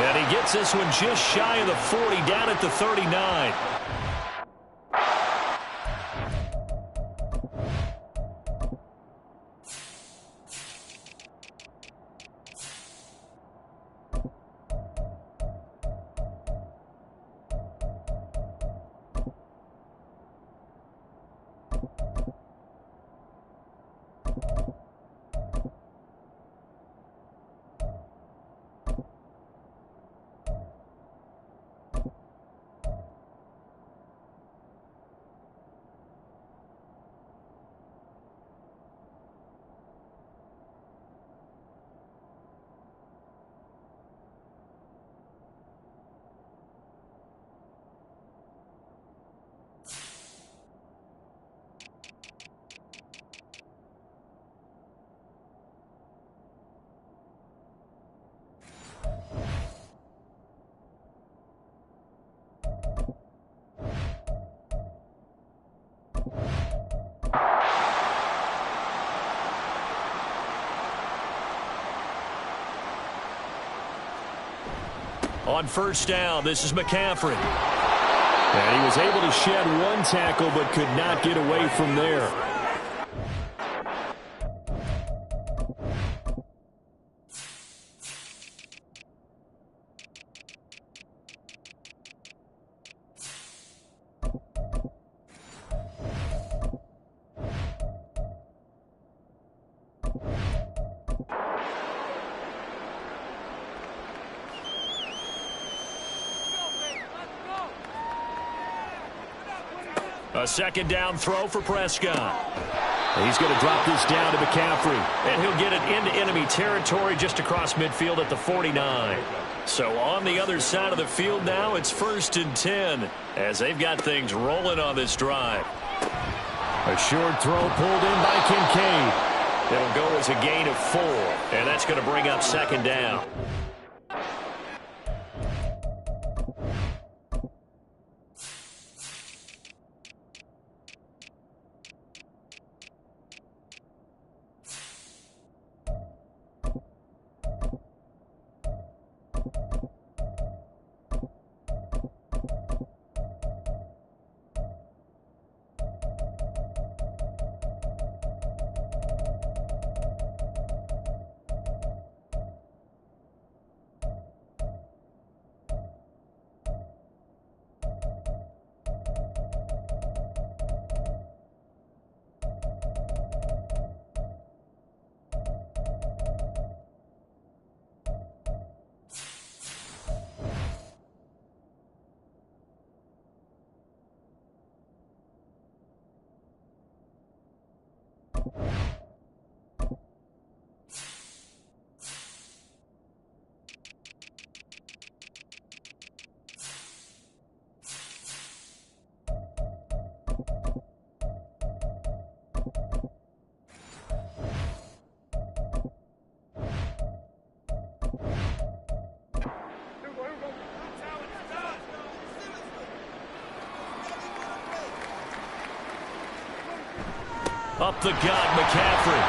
And he gets this one just shy of the 40, down at the 39. On first down, this is McCaffrey. And he was able to shed one tackle but could not get away from there. A second down throw for Prescott. He's going to drop this down to McCaffrey. And he'll get it into enemy territory just across midfield at the 49. So on the other side of the field now, it's 1st and 10 as they've got things rolling on this drive. A short throw pulled in by Kincaid. It'll go as a gain of 4, and that's going to bring up 2nd down. Up the gut, McCaffrey.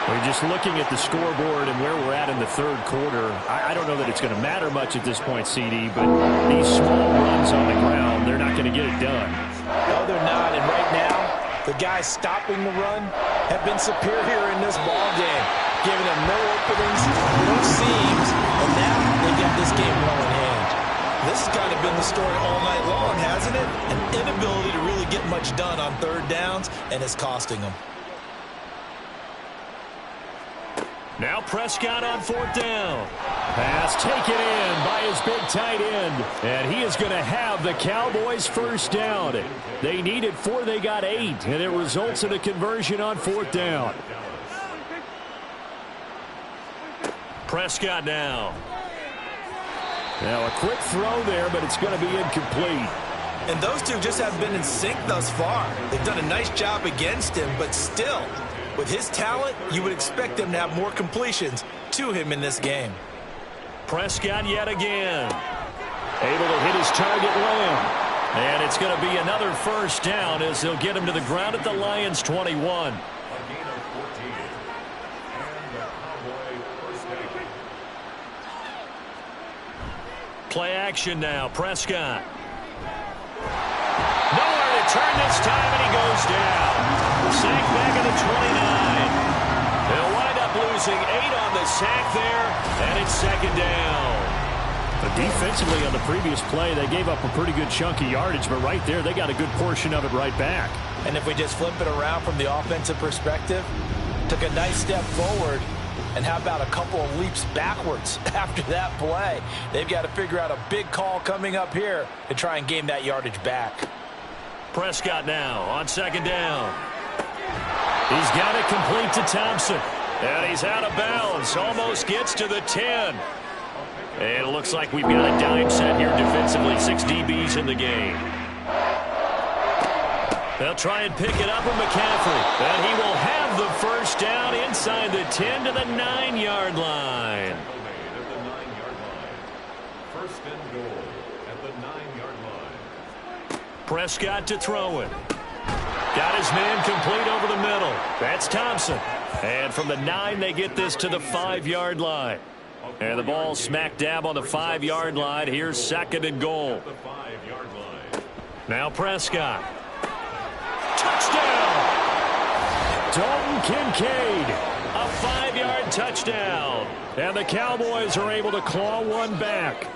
We're just looking at the scoreboard and where we're at in the 3rd quarter. I don't know that it's going to matter much at this point, CD, but these small runs on the ground, they're not going to get it done. No, they're not. And right now, the guys stopping the run have been superior in this ball game, giving them no openings, no seams, and now they've got this game well in hand. This has kind of been the story all night long, hasn't it? An inability to really get much done on 3rd downs, and it's costing them. Now Prescott on 4th down. Pass taken in by his big tight end. And he is going to have the Cowboys 1st down. They needed 4, they got 8. And it results in a conversion on 4th down. Prescott now. Now a quick throw there, but it's going to be incomplete. And those two just haven't been in sync thus far. They've done a nice job against him, but still, with his talent, you would expect them to have more completions to him in this game. Prescott yet again. Able to hit his target, Lamb. And it's going to be another 1st down as they'll get him to the ground at the Lions' 21. Play action now, Prescott. Nowhere to turn this time, and he goes down. Sack back at the 29. They'll wind up losing 8 on the sack there, and it's 2nd down. But defensively on the previous play, they gave up a pretty good chunk of yardage, but right there, they got a good portion of it right back. And if we just flip it around from the offensive perspective, took a nice step forward, and how about a couple of leaps backwards after that play? They've got to figure out a big call coming up here to try and gain that yardage back. Prescott now on 2nd down. He's got it complete to Thompson. And he's out of bounds. Almost gets to the 10. And it looks like we've got a dime set here defensively. 6 DBs in the game. They'll try and pick it up with McCaffrey. And he will have the 1st down inside the 10 to the 9-yard line. 1st and goal at the 9-yard line. Prescott to throw it. Got his man complete over the middle. That's Thompson. And from the 9, they get this to the 5-yard line. And the ball smack dab on the 5-yard line. Here's 2nd and goal. Now Prescott. Touchdown! Dalton Kincaid. A 5-yard touchdown. And the Cowboys are able to claw one back.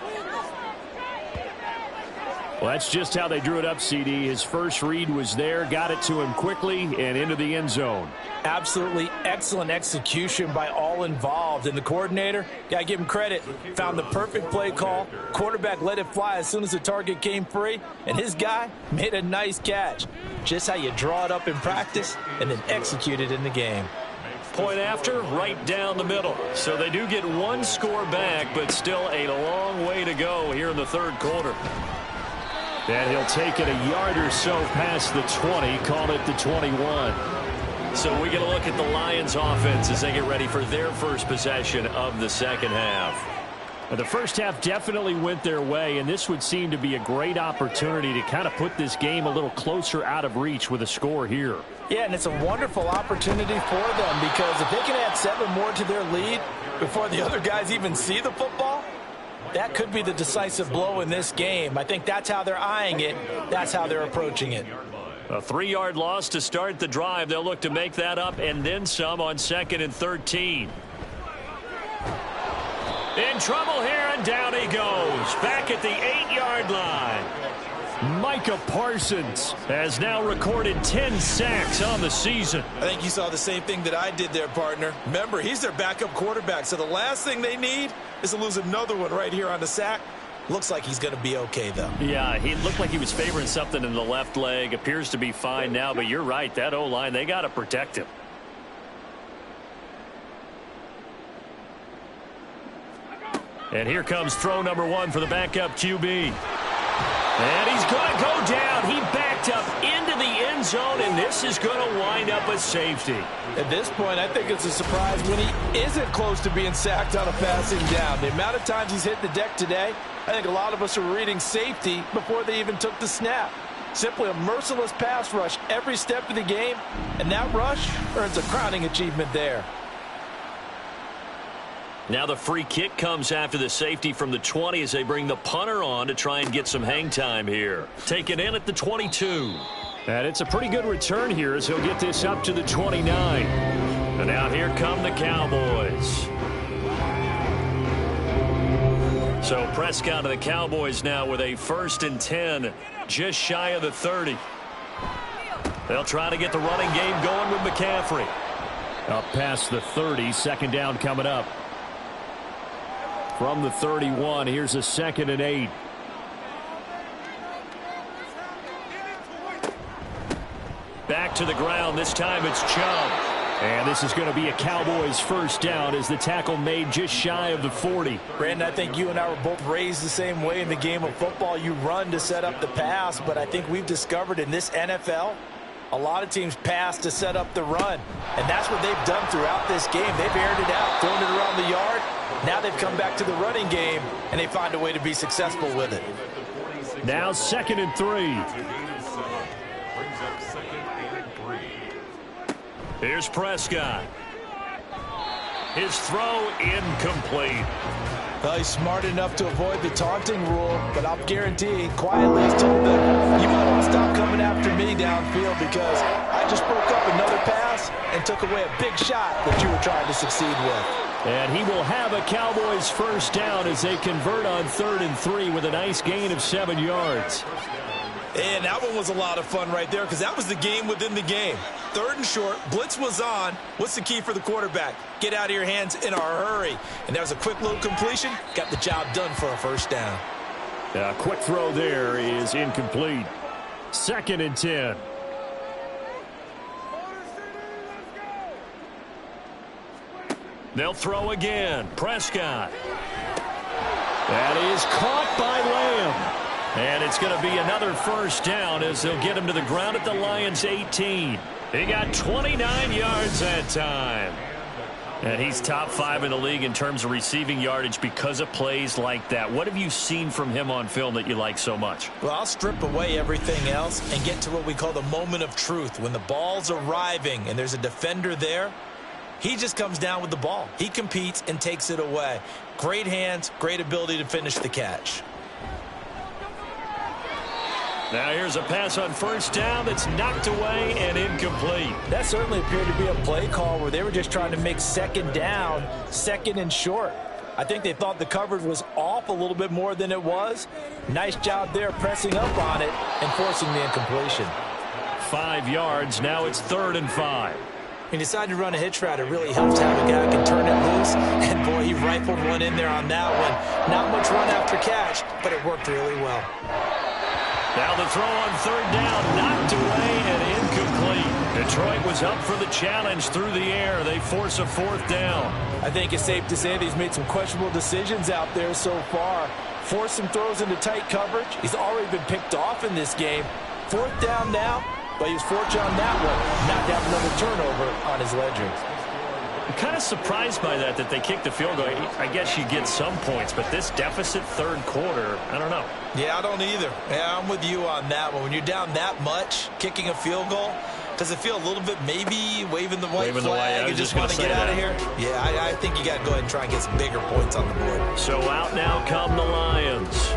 Well, that's just how they drew it up, CD. His first read was there, got it to him quickly, and into the end zone. Absolutely excellent execution by all involved. And the coordinator, got to give him credit, found the perfect play call. Quarterback let it fly as soon as the target came free, and his guy made a nice catch. Just how you draw it up in practice and then execute it in the game. Point after, right down the middle. So they do get one score back, but still a long way to go here in the third quarter. And he'll take it a yard or so past the 20, call it the 21. So we get a look at the Lions offense as they get ready for their first possession of the second half. Well, the first half definitely went their way, and this would seem to be a great opportunity to kind of put this game a little closer out of reach with a score here. Yeah, and it's a wonderful opportunity for them because if they can add 7 more to their lead before the other guys even see the football, that could be the decisive blow in this game. I think that's how they're eyeing it. That's how they're approaching it. A 3-yard loss to start the drive. They'll look to make that up and then some on 2nd and 13. In trouble here, and down he goes. Back at the 8-yard line. Micah Parsons has now recorded 10 sacks on the season. I think you saw the same thing that I did there, partner. Remember, he's their backup quarterback, so the last thing they need is to lose another one right here on the sack. Looks like he's going to be okay, though. Yeah, he looked like he was favoring something in the left leg. Appears to be fine now, but you're right. That O-line, they got to protect him. And here comes throw number 1 for the backup QB. And he's going to go down. He backed up into the end zone, and this is going to wind up a safety. At this point, I think it's a surprise when he isn't close to being sacked on a passing down. The amount of times he's hit the deck today, I think a lot of us are reading safety before they even took the snap. Simply a merciless pass rush every step of the game, and that rush earns a crowning achievement there. Now the free kick comes after the safety from the 20 as they bring the punter on to try and get some hang time here. Taken in at the 22. And it's a pretty good return here as he'll get this up to the 29. And now here come the Cowboys. So Prescott and the Cowboys now with a 1st and 10, just shy of the 30. They'll try to get the running game going with McCaffrey. Up past the 30, 2nd down coming up. From the 31, here's a 2nd and 8. Back to the ground. This time it's Chubb. And this is going to be a Cowboys 1st down as the tackle made just shy of the 40. Brandon, I think you and I were both raised the same way in the game of football. You run to set up the pass, but I think we've discovered in this NFL, a lot of teams pass to set up the run. And that's what they've done throughout this game. They've aired it out, thrown it around the yard. Now they've come back to the running game, and they find a way to be successful with it. Now 2nd and 3. Here's Prescott. His throw incomplete. Well, he's smart enough to avoid the taunting rule, but I'll guarantee quietly he's told them, you might want to stop coming after me downfield because I just broke up another pass and took away a big shot that you were trying to succeed with. And he will have a Cowboys 1st down as they convert on 3rd and 3 with a nice gain of 7 yards. And that one was a lot of fun right there because that was the game within the game. 3rd and short, blitz was on. What's the key for the quarterback? Get out of your hands in a hurry. And that was a quick little completion. Got the job done for a 1st down. A quick throw there is incomplete. 2nd and 10. They'll throw again. Prescott. That is caught by Lamb. And it's going to be another 1st down as they'll get him to the ground at the Lions' 18. He got 29 yards that time. And he's top 5 in the league in terms of receiving yardage because of plays like that. What have you seen from him on film that you like so much? Well, I'll strip away everything else and get to what we call the moment of truth. When the ball's arriving and there's a defender there, he just comes down with the ball. He competes and takes it away. Great hands, great ability to finish the catch. Now here's a pass on 1st down that's knocked away and incomplete. That certainly appeared to be a play call where they were just trying to make 2nd down, 2nd and short. I think they thought the coverage was off a little bit more than it was. Nice job there pressing up on it and forcing the incompletion. 5 yards. Now it's 3rd and 5. He decided to run a hitch route. It really helps to have a guy who can turn it loose. And, boy, he rifled one in there on that one. Not much run after catch, but it worked really well. Now the throw on 3rd down, knocked away and incomplete. Detroit was up for the challenge through the air. They force a 4th down. I think it's safe to say that he's made some questionable decisions out there so far. Forced some throws into tight coverage. He's already been picked off in this game. 4th down now. But he was fortunate on that one, not to have another turnover on his ledger. I'm kind of surprised by that they kicked the field goal. I guess you get some points, but this deficit 3rd quarter, I don't know. Yeah, I don't either. Yeah, I'm with you on that one. When you're down that much, kicking a field goal, does it feel a little bit maybe waving the white flag and just want to get out of here? Yeah, I think you got to go ahead and try and get some bigger points on the board. So out now come the Lions.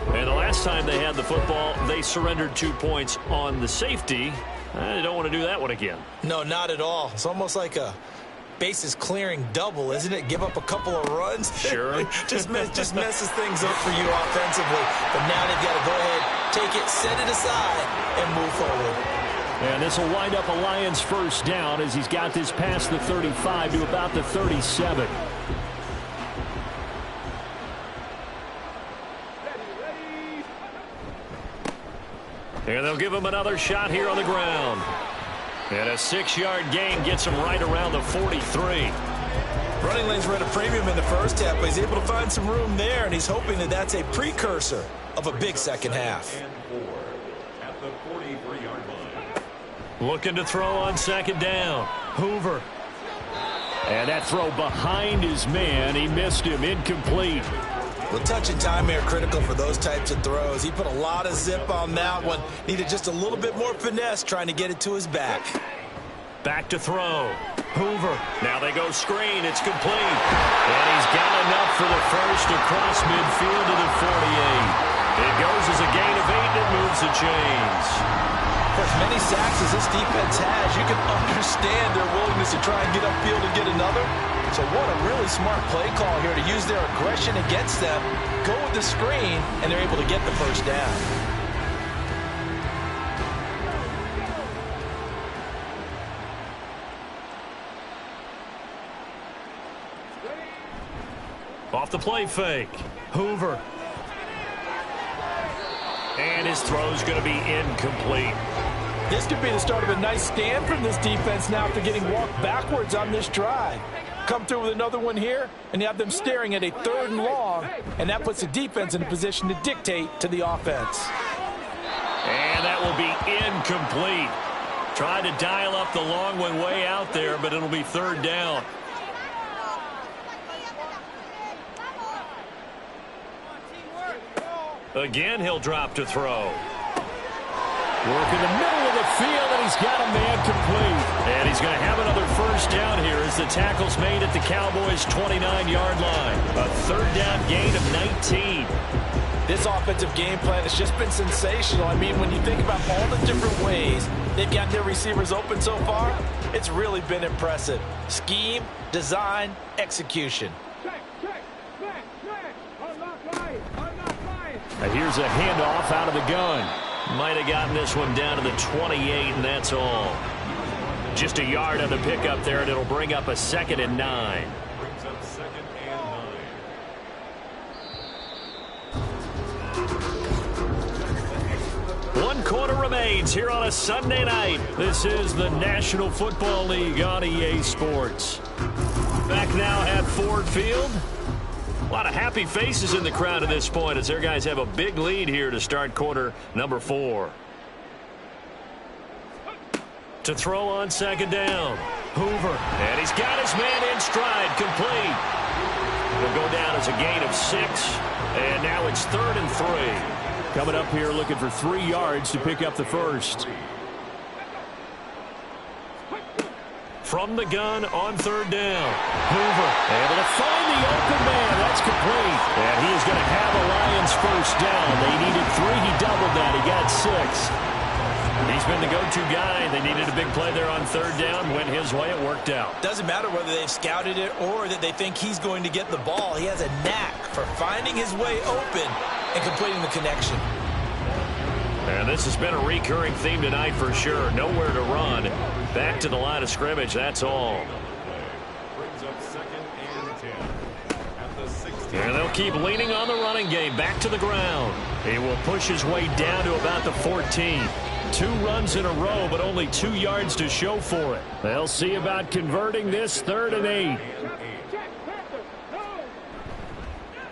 And the last time they had the football, they surrendered 2 points on the safety. They don't want to do that one again. No, not at all. It's almost like a bases clearing double, isn't it? Give up a couple of runs. Sure. just messes things up for you offensively. But now they've got to go ahead, take it, set it aside, and move forward. And this will wind up a Lions 1st down as he's got this past the 35 to about the 37. And they'll give him another shot here on the ground. And a 6-yard gain gets him right around the 43. Running lanes were at a premium in the first half, but he's able to find some room there, and he's hoping that that's a precursor of a big second half. Looking to throw on 2nd down. Hoover. And that throw behind his man. He missed him. Incomplete. Well, touch and time here critical for those types of throws. He put a lot of zip on that one. Needed just a little bit more finesse trying to get it to his back. Back to throw. Hoover. Now they go screen. It's complete. And he's got enough for the first across midfield to the 48. It goes as a gain of 8 and it moves the chains. For as many sacks as this defense has, you can understand their willingness to try and get upfield and get another. So what a really smart play call here to use their aggression against them, go with the screen, and they're able to get the 1st down. Off the play fake. Hoover. And his throw's going to be incomplete. This could be the start of a nice stand from this defense now after getting walked backwards on this drive. Come through with another one here, and you have them staring at a 3rd and long, and that puts the defense in a position to dictate to the offense. And that will be incomplete. Tried to dial up the long one way out there, but it'll be 3rd down. Again, he'll drop to throw. Work in the middle of the field, and he's got a man complete. And he's going to have another 1st down here as the tackle's made at the Cowboys' 29-yard line. A 3rd down gain of 19. This offensive game plan has just been sensational. I mean, when you think about all the different ways they've got their receivers open so far, it's really been impressive. Scheme, design, execution. Now here's a handoff out of the gun. Might have gotten this one down to the 28, and that's all. Just a yard on the pickup there, and it'll bring up a 2nd and 9. Brings up 2nd and 9. 1 quarter remains here on a Sunday night. This is the National Football League on EA Sports. Back now at Ford Field. A lot of happy faces in the crowd at this point as their guys have a big lead here to start quarter number 4. To throw on 2nd down. Hoover. And he's got his man in stride. Complete. It'll go down as a gain of 6. And now it's 3rd and 3. Coming up here looking for 3 yards to pick up the 1st. From the gun on 3rd down. Hoover able to find the open man. That's complete. And he is going to have a Lions 1st down. They needed 3. He doubled that. He got 6. He's been the go-to guy. They needed a big play there on third down. Went his way. It worked out. Doesn't matter whether they've scouted it or that they think he's going to get the ball. He has a knack for finding his way open and completing the connection. And this has been a recurring theme tonight for sure. Nowhere to run. Back to the line of scrimmage. That's all. And they'll keep leaning on the running game. Back to the ground. He will push his way down to about the 14. 2 runs in a row, but only 2 yards to show for it. They'll see about converting this 3rd and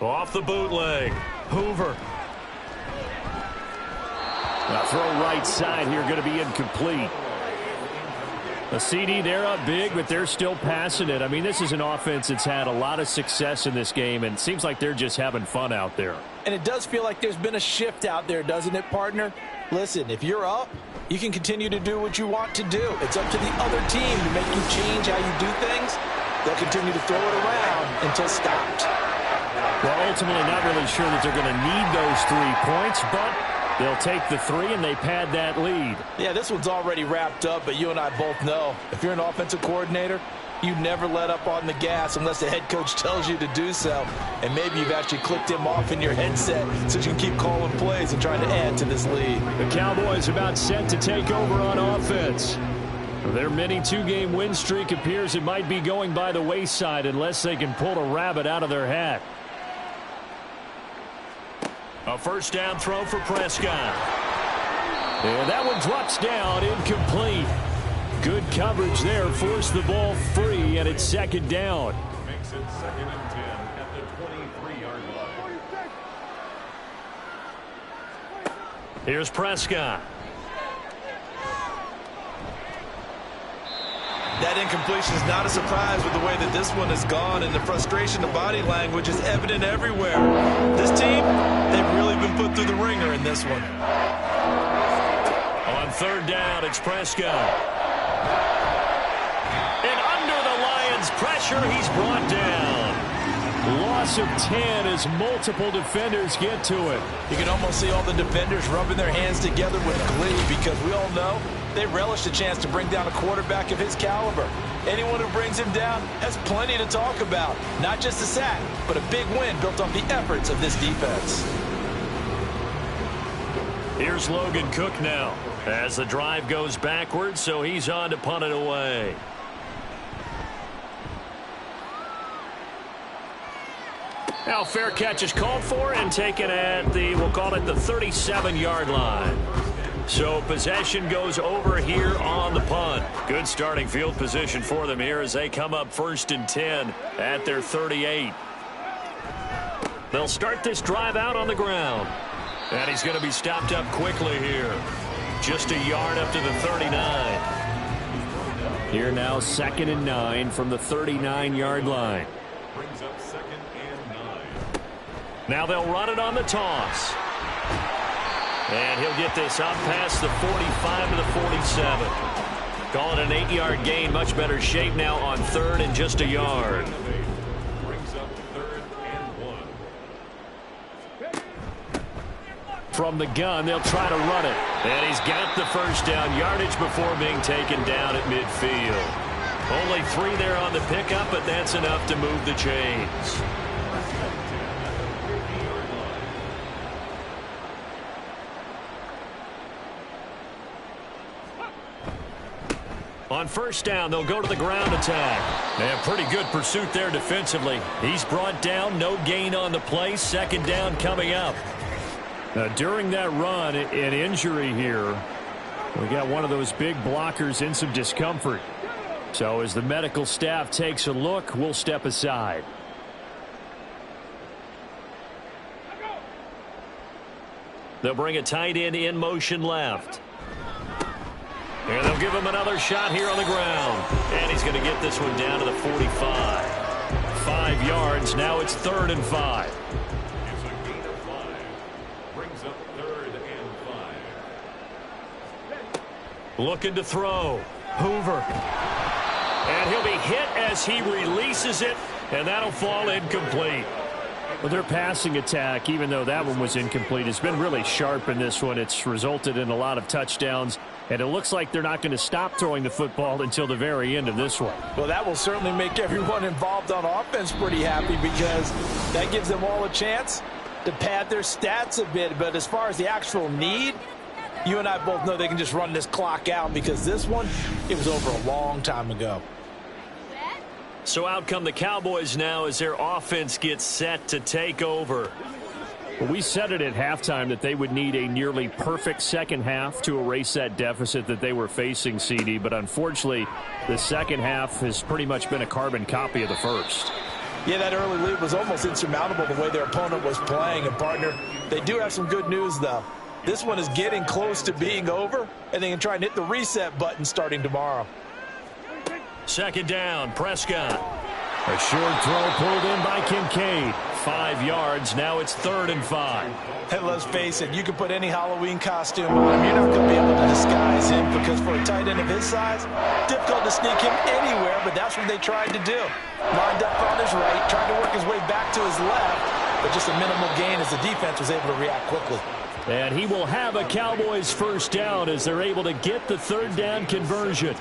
8. Off the bootleg. Hoover. Now throw right side here, going to be incomplete. A CD, they're up big, but they're still passing it. I mean, this is an offense that's had a lot of success in this game, and it seems like they're just having fun out there. And it does feel like there's been a shift out there, doesn't it, partner? Listen, if you're up, you can continue to do what you want to do. It's up to the other team to make you change how you do things. They'll continue to throw it around until stopped. Well, ultimately, not really sure that they're going to need those 3 points, but they'll take the 3 and they pad that lead. Yeah, this one's already wrapped up, but you and I both know if you're an offensive coordinator, you never let up on the gas unless the head coach tells you to do so. And maybe you've actually clicked him off in your headset so you can keep calling plays and trying to add to this lead. The Cowboys about set to take over on offense. Their mini 2-game win streak appears it might be going by the wayside unless they can pull a rabbit out of their hat. A first down throw for Prescott. And that one drops down, incomplete. Good coverage there, forced the ball free, and it's 2nd down. Makes it 2nd and 10 at the 23-yard line. Here's Prescott. That incompletion is not a surprise with the way that this one has gone, and the frustration of body language is evident everywhere. This team, they've really been put through the ringer in this one. On 3rd down, it's Prescott. And under the Lions' pressure, he's brought down. Loss of 10 as multiple defenders get to it. You can almost see all the defenders rubbing their hands together with glee because we all know they relish the chance to bring down a quarterback of his caliber. Anyone who brings him down has plenty to talk about. Not just a sack, but a big win built off the efforts of this defense. Here's Logan Cook now as the drive goes backwards, so he's on to punt it away. Now fair catch is called for and taken at the, we'll call it the 37-yard line. So possession goes over here on the punt. Good starting field position for them here as they come up 1st and 10 at their 38. They'll start this drive out on the ground. And he's going to be stopped up quickly here. Just a yard up to the 39. Here now 2nd and 9 from the 39-yard line. Brings up 2nd and 9. Now they'll run it on the toss. And he'll get this up past the 45 to the 47. Call it an 8-yard gain. Much better shape now on 3rd and just a yard. Brings up 3rd and 1. From the gun, they'll try to run it. And he's got the first down yardage before being taken down at midfield. Only 3 there on the pickup, but that's enough to move the chains. On first down, they'll go to the ground attack. And pretty good pursuit there defensively. He's brought down, no gain on the play. 2nd down coming up. Now, during that run, an injury here. We got one of those big blockers in some discomfort. So as the medical staff takes a look, we'll step aside. They'll bring a tight end in motion left. And they'll give him another shot here on the ground. And he's going to get this one down to the 45. 5 yards. Now it's 3rd and 5. It's a gain of 5. Brings up 3rd and 5. Looking to throw. Hoover. And he'll be hit as he releases it. And that'll fall incomplete. Well, their passing attack, even though that one was incomplete, has been really sharp in this one. It's resulted in a lot of touchdowns, and it looks like they're not going to stop throwing the football until the very end of this one. Well, that will certainly make everyone involved on offense pretty happy because that gives them all a chance to pad their stats a bit. But as far as the actual need, you and I both know they can just run this clock out because this one, it was over a long time ago. So out come the Cowboys now as their offense gets set to take over. Well, we said it at halftime that they would need a nearly perfect second half to erase that deficit that they were facing, CD. But unfortunately, the second half has pretty much been a carbon copy of the first. Yeah, that early lead was almost insurmountable the way their opponent was playing. And, partner, they do have some good news, though. This one is getting close to being over, and they can try and hit the reset button starting tomorrow. Second down, Prescott. A short throw pulled in by Kincaid. 5 yards. Now it's 3rd and 5. And let's face it, you can put any Halloween costume on him. You're not going to be able to disguise him because for a tight end of his size, difficult to sneak him anywhere, but that's what they tried to do. Lined up on his right, trying to work his way back to his left, but just a minimal gain as the defense was able to react quickly. And he will have a Cowboys first down as they're able to get the 3rd down conversion.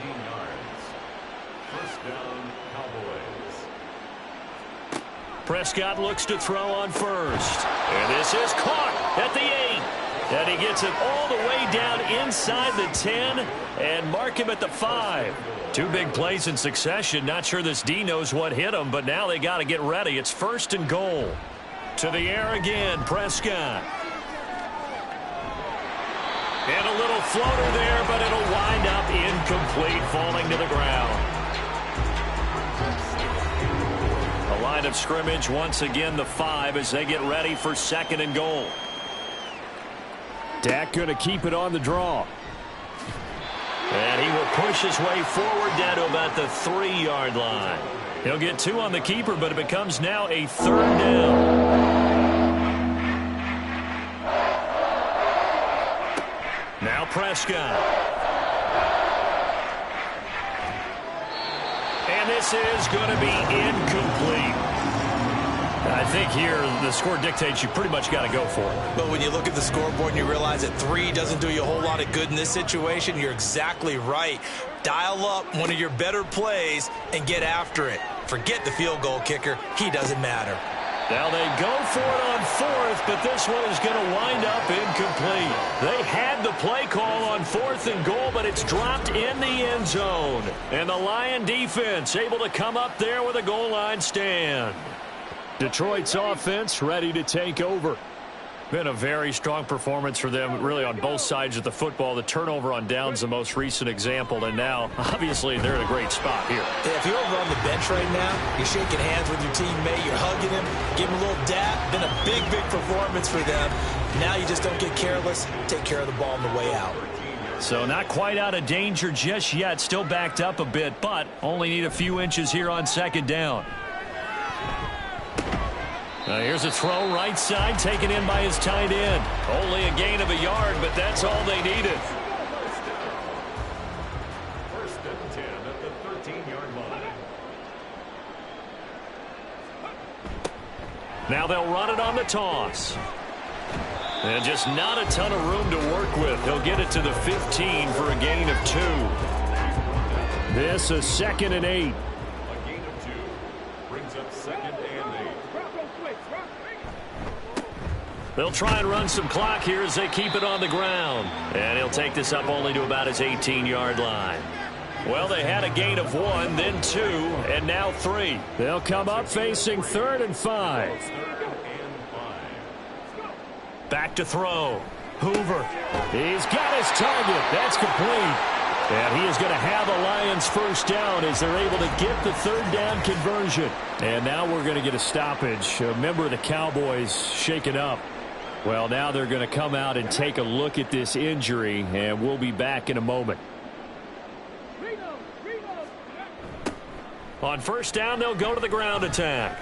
Prescott looks to throw on first. And this is caught at the 8. And he gets it all the way down inside the 10 and mark him at the 5. 2 big plays in succession. Not sure this D knows what hit him, but now they got to get ready. It's 1st and goal. To the air again, Prescott. And a little floater there, but it'll wind up incomplete, falling to the ground. A line of scrimmage, once again the 5 as they get ready for 2nd and goal. Dak going to keep it on the draw. And he will push his way forward down to about the 3-yard line. He'll get 2 on the keeper, but it becomes now a 3rd down. Now Prescott. And this is going to be incomplete. I think here the score dictates you pretty much got to go for it. But when you look at the scoreboard and you realize that 3 doesn't do you a whole lot of good in this situation, you're exactly right. Dial up one of your better plays and get after it. Forget the field goal kicker. He doesn't matter. Now they go for it on 4th, but this one is going to wind up incomplete. They had the play call on 4th and goal, but it's dropped in the end zone. And the Lion defense able to come up there with a goal line stand. Detroit's offense ready to take over. Been a very strong performance for them, really, on both sides of the football. The turnover on downs, the most recent example, and now, obviously, they're in a great spot here. Yeah, if you're over on the bench right now, you're shaking hands with your teammate, you're hugging him, giving him a little dap. Been a big, big performance for them. Now you just don't get careless. Take care of the ball on the way out. So not quite out of danger just yet. Still backed up a bit, but only need a few inches here on 2nd down. Here's a throw right side taken in by his tight end. Only a gain of a yard, but that's all they needed. 1st and 10 at the 13-yard line. Now they'll run it on the toss. And just not a ton of room to work with. He'll get it to the 15 for a gain of 2. This is 2nd and 8. A gain of 2 brings up 2nd and 8. They'll try and run some clock here as they keep it on the ground. And he'll take this up only to about his 18-yard line. Well, they had a gain of 1, then 2, and now 3. They'll come up facing 3rd and 5. Back to throw. Hoover. He's got his target. That's complete. And he is going to have a Lions first down as they're able to get the 3rd down conversion. And now we're going to get a stoppage. A member of the Cowboys shaken up. Well, now they're going to come out and take a look at this injury, and we'll be back in a moment. On 1st down, they'll go to the ground attack.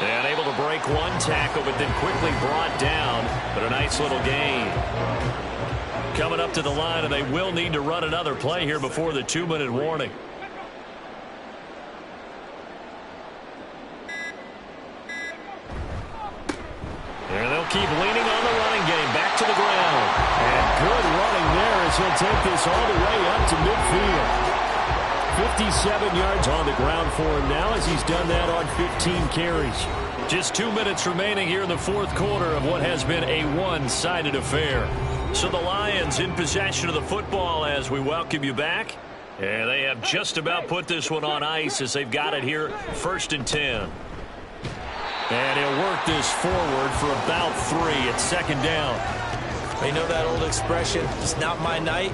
And able to break 1 tackle, but then quickly brought down. But a nice little gain. Coming up to the line, and they will need to run another play here before the 2-minute warning. keep leaning on the running game. Back to the ground. And good running there as he'll take this all the way up to midfield. 57 yards on the ground for him now as he's done that on 15 carries. Just 2 minutes remaining here in the fourth quarter of what has been a one-sided affair. So the Lions in possession of the football as we welcome you back. And they have just about put this one on ice as they've got it here, 1st and 10. And he'll work this forward for about 3 at 2nd down. You know that old expression, it's not my night?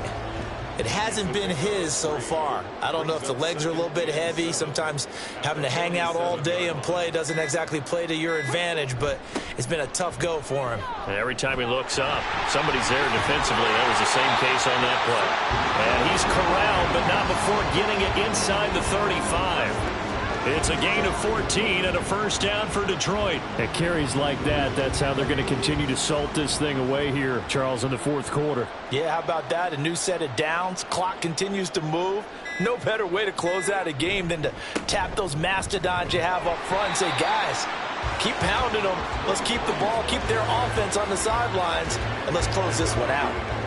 It hasn't been his so far. I don't know if the legs are a little bit heavy. Sometimes having to hang out all day and play doesn't exactly play to your advantage, but it's been a tough go for him. And every time he looks up, somebody's there defensively. That was the same case on that play. And he's corralled, but not before getting it inside the 35. It's a gain of 14 and a 1st down for Detroit. At carries like that, that's how they're going to continue to salt this thing away here, Charles, in the fourth quarter. Yeah, how about that? A new set of downs. Clock continues to move. No better way to close out a game than to tap those mastodons you have up front and say, guys, keep pounding them. Let's keep the ball, keep their offense on the sidelines, and let's close this one out.